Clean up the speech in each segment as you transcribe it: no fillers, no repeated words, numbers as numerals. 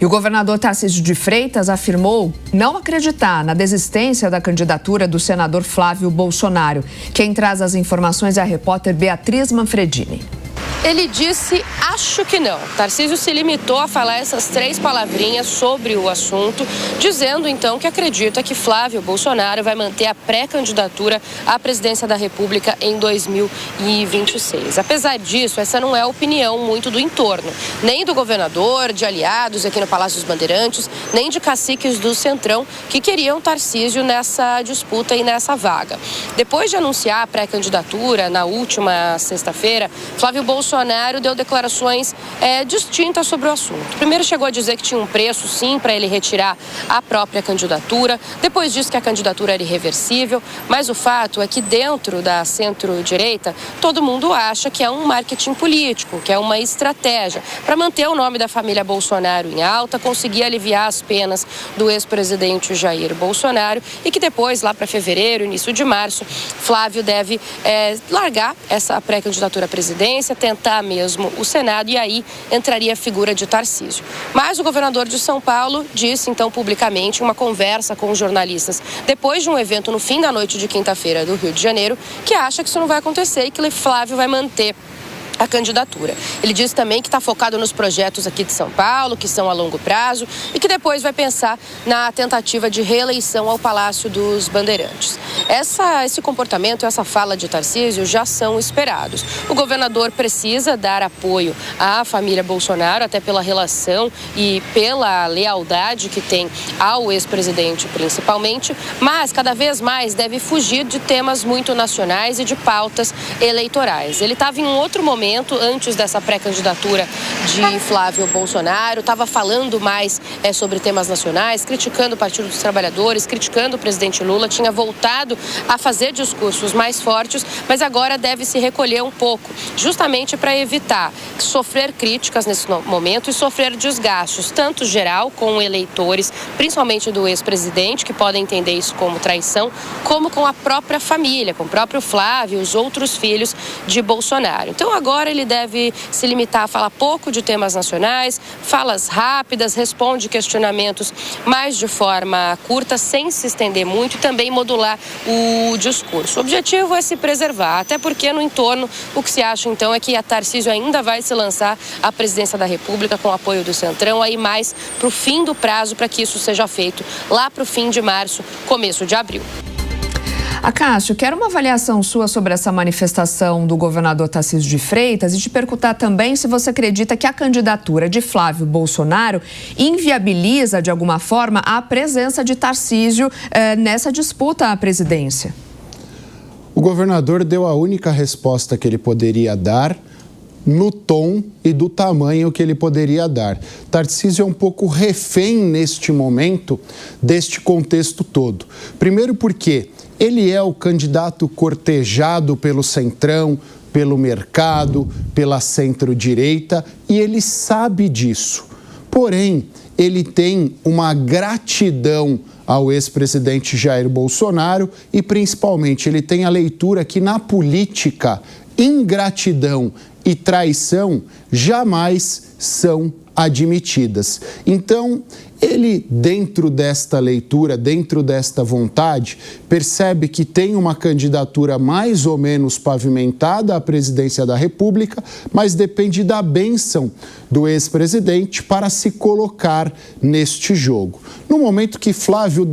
E o governador Tarcísio de Freitas afirmou não acreditar na desistência da candidatura do senador Flávio Bolsonaro. Quem traz as informações é a repórter Beatriz Manfredini. Ele disse, acho que não. Tarcísio se limitou a falar essas 3 palavrinhas sobre o assunto, dizendo então que acredita que Flávio Bolsonaro vai manter a pré-candidatura à presidência da República em 2026. Apesar disso, essa não é a opinião muito do entorno, nem do governador, de aliados aqui no Palácio dos Bandeirantes, nem de caciques do Centrão que queriam Tarcísio nessa disputa e nessa vaga. Depois de anunciar a pré-candidatura na última sexta-feira, Flávio Bolsonaro deu declarações distintas sobre o assunto. Primeiro chegou a dizer que tinha um preço, sim, para ele retirar a própria candidatura. Depois disse que a candidatura era irreversível. Mas o fato é que dentro da centro-direita, todo mundo acha que é um marketing político, que é uma estratégia para manter o nome da família Bolsonaro em alta, conseguir aliviar as penas do ex-presidente Jair Bolsonaro e que depois, lá para fevereiro, início de março, Flávio deve largar essa pré-candidatura à presidência, tentar mesmo o Senado e aí entraria a figura de Tarcísio. Mas o governador de São Paulo disse então publicamente em uma conversa com os jornalistas depois de um evento no fim da noite de quinta-feira do Rio de Janeiro que acha que isso não vai acontecer e que Flávio vai manter a candidatura. Ele disse também que está focado nos projetos aqui de São Paulo, que são a longo prazo e que depois vai pensar na tentativa de reeleição ao Palácio dos Bandeirantes. Esse comportamento, essa fala de Tarcísio já são esperados. O governador precisa dar apoio à família Bolsonaro, até pela relação e pela lealdade que tem ao ex-presidente principalmente, mas cada vez mais deve fugir de temas muito nacionais e de pautas eleitorais. Ele estava em um outro momento antes dessa pré-candidatura de Flávio Bolsonaro, estava falando mais sobre temas nacionais, criticando o Partido dos Trabalhadores, criticando o presidente Lula, tinha voltado a fazer discursos mais fortes, mas agora deve se recolher um pouco, justamente para evitar sofrer críticas nesse momento e sofrer desgastes, tanto geral com eleitores, principalmente do ex-presidente, que podem entender isso como traição, como com a própria família, com o próprio Flávio e os outros filhos de Bolsonaro. Então agora ele deve se limitar a falar pouco de temas nacionais, falas rápidas, responde questionamentos mais de forma curta, sem se estender muito e também modular o discurso. O objetivo é se preservar, até porque no entorno o que se acha então é que a Tarcísio ainda vai se lançar à presidência da República com apoio do Centrão, aí mais para o fim do prazo para que isso seja feito lá para o fim de março, começo de abril. Acácio, quero uma avaliação sua sobre essa manifestação do governador Tarcísio de Freitas e te perguntar também se você acredita que a candidatura de Flávio Bolsonaro inviabiliza, de alguma forma, a presença de Tarcísio nessa disputa à presidência. O governador deu a única resposta que ele poderia dar no tom e do tamanho que ele poderia dar. Tarcísio é um pouco refém neste momento deste contexto todo. Primeiro porque ele é o candidato cortejado pelo Centrão, pelo mercado, pela centro-direita e ele sabe disso. Porém, ele tem uma gratidão ao ex-presidente Jair Bolsonaro e, principalmente, ele tem a leitura que na política, ingratidão e traição jamais são admitidas. Então, ele, dentro desta leitura, dentro desta vontade, percebe que tem uma candidatura mais ou menos pavimentada à presidência da República, mas depende da bênção do ex-presidente para se colocar neste jogo. No momento que Flávio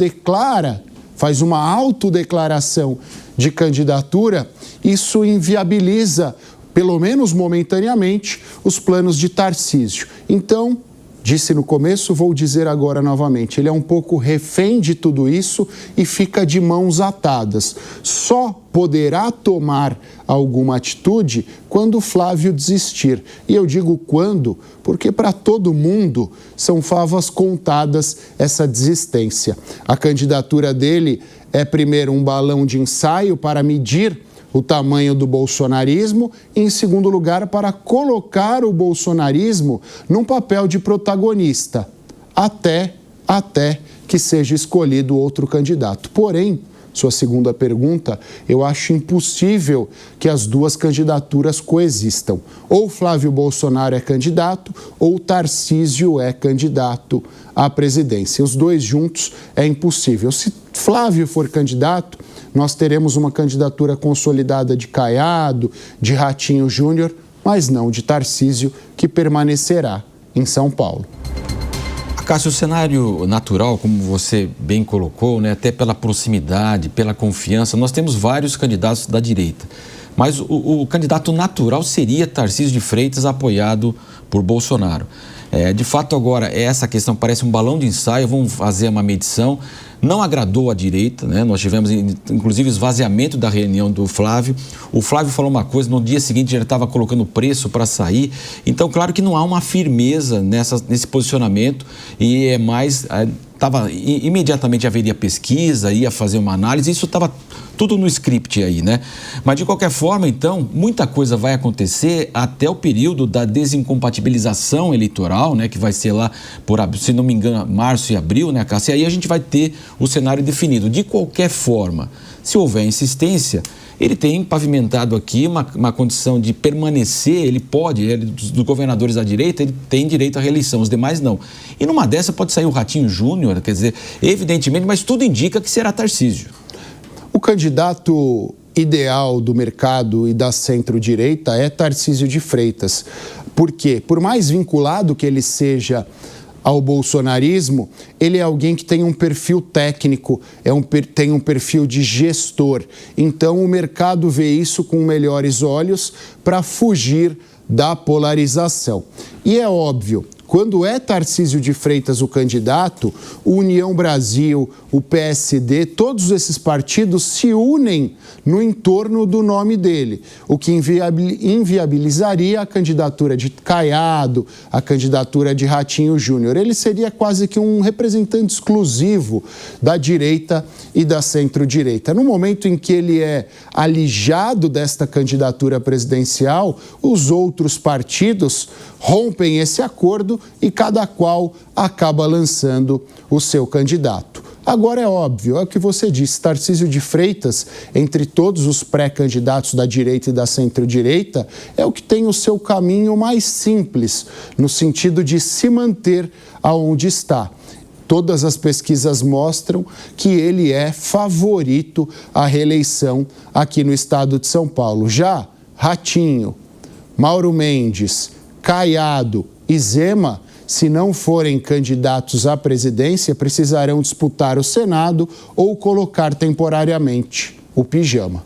faz uma autodeclaração de candidatura, isso inviabiliza, pelo menos momentaneamente, os planos de Tarcísio. Então, disse no começo, vou dizer agora novamente, ele é um pouco refém de tudo isso e fica de mãos atadas. Só poderá tomar alguma atitude quando Flávio desistir. E eu digo quando, porque para todo mundo são favas contadas essa desistência. A candidatura dele é primeiro um balão de ensaio para medir o tamanho do bolsonarismo e, em segundo lugar, para colocar o bolsonarismo num papel de protagonista, até que seja escolhido outro candidato. Porém, sua segunda pergunta, eu acho impossível que as duas candidaturas coexistam. Ou Flávio Bolsonaro é candidato, ou Tarcísio é candidato à presidência. Os dois juntos é impossível. Se Flávio for candidato, nós teremos uma candidatura consolidada de Caiado, de Ratinho Júnior, mas não de Tarcísio, que permanecerá em São Paulo. Cássio, o cenário natural, como você bem colocou, né, até pela proximidade, pela confiança, nós temos vários candidatos da direita. Mas o candidato natural seria Tarcísio de Freitas, apoiado por Bolsonaro. De fato, agora, essa questão parece um balão de ensaio, vamos fazer uma medição. Não agradou a direita, né? Nós tivemos, inclusive, esvaziamento da reunião do Flávio. O Flávio falou uma coisa, no dia seguinte já estava colocando preço para sair. Então, claro que não há uma firmeza nesse posicionamento e é mais... imediatamente haveria pesquisa, ia fazer uma análise, isso estava tudo no script aí, né? Mas, de qualquer forma, então, muita coisa vai acontecer até o período da desincompatibilização eleitoral, né? Que vai ser lá, se não me engano, março e abril, né, Cássia? E aí a gente vai ter o cenário definido. De qualquer forma, se houver insistência, ele tem pavimentado aqui uma condição de permanecer, dos governadores da direita, ele tem direito à reeleição, os demais não. E numa dessa pode sair o Ratinho Júnior, quer dizer, evidentemente, mas tudo indica que será Tarcísio. O candidato ideal do mercado e da centro-direita é Tarcísio de Freitas. Por quê? Por mais vinculado que ele seja ao bolsonarismo, ele é alguém que tem um perfil técnico, tem um perfil de gestor. Então, o mercado vê isso com melhores olhos para fugir da polarização. E é óbvio, quando é Tarcísio de Freitas o candidato, o União Brasil, o PSD, todos esses partidos se unem no entorno do nome dele, o que inviabilizaria a candidatura de Caiado, a candidatura de Ratinho Júnior. Ele seria quase que um representante exclusivo da direita e da centro-direita. No momento em que ele é alijado desta candidatura presidencial, os outros partidos rompem esse acordo e cada qual acaba lançando o seu candidato. Agora é óbvio, é o que você disse, Tarcísio de Freitas, entre todos os pré-candidatos da direita e da centro-direita, é o que tem o seu caminho mais simples, no sentido de se manter aonde está. Todas as pesquisas mostram que ele é favorito à reeleição aqui no estado de São Paulo. Já Ratinho, Mauro Mendes, Caiado e Zema, se não forem candidatos à presidência, precisarão disputar o Senado ou colocar temporariamente o pijama.